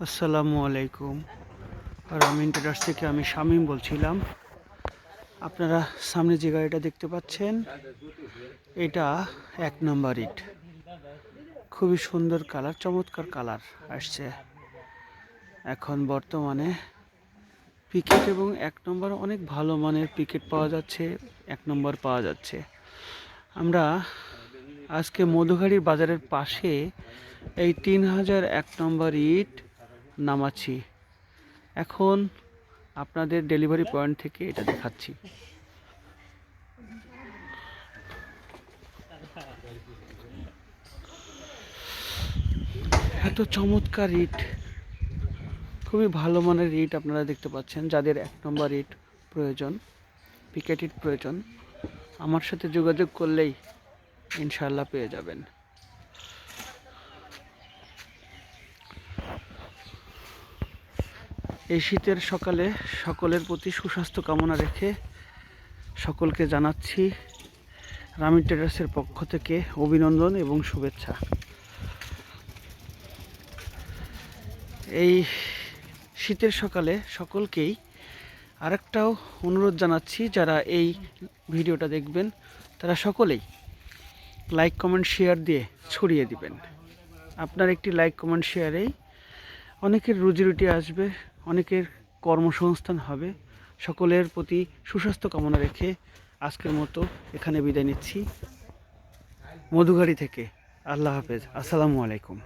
আসসালামু আলাইকুম। রামিন ট্রেডার্স থেকে আমি শামীম বলছিলাম। আপনারা সামনে যে গাড়িটা দেখতে পাচ্ছেন, এটা 1 নম্বর ইট। খুবই সুন্দর কালার, চমৎকার কালার আসছে। এখন বর্তমানে পিকেট এবং 1 নম্বর অনেক ভালো মানের পিকেট পাওয়া যাচ্ছে, 1 নম্বর পাওয়া যাচ্ছে। আমরা আজকে মধুঘাড়ি বাজারের পাশে এই 3000 1 নম্বর ইট নামাচ্ছি। এখন আপনাদের ডেলিভারি পয়েন্ট থেকে এটা দেখাচ্ছি। এত চমৎকার ইট, খুবই ভালো মানের ইট আপনারা দেখতে পাচ্ছেন। যাদের 1 নম্বর ইট প্রয়োজন, পিকেট ইট প্রয়োজন, আমার সাথে যোগাযোগ করলেই ইনশাআল্লাহ পেয়ে যাবেন। এই শীতের সকালে সকলের প্রতি সুস্বাস্থ্য কামনা রেখে সকলকে জানাচ্ছি রামিন ট্রেডার্সের পক্ষ থেকে অভিনন্দন এবং শুভেচ্ছা। এই শীতের সকালে সকলকেই আরেকটাও অনুরোধ জানাচ্ছি, যারা এই ভিডিওটা দেখবেন তারা সকলেই লাইক কমেন্ট শেয়ার দিয়ে ছড়িয়ে দিবেন। আপনার একটি লাইক কমেন্ট শেয়ারেই অনেকের রুজিরুটি আসবে, অনেকের কর্মসংস্থান হবে। সকলের প্রতি সুস্বাস্থ্য কামনা রেখে আজকের মতো এখানে বিদায় নিচ্ছি মধুঘাড়ি থেকে। আল্লাহ হাফেজ, আসসালামু আলাইকুম।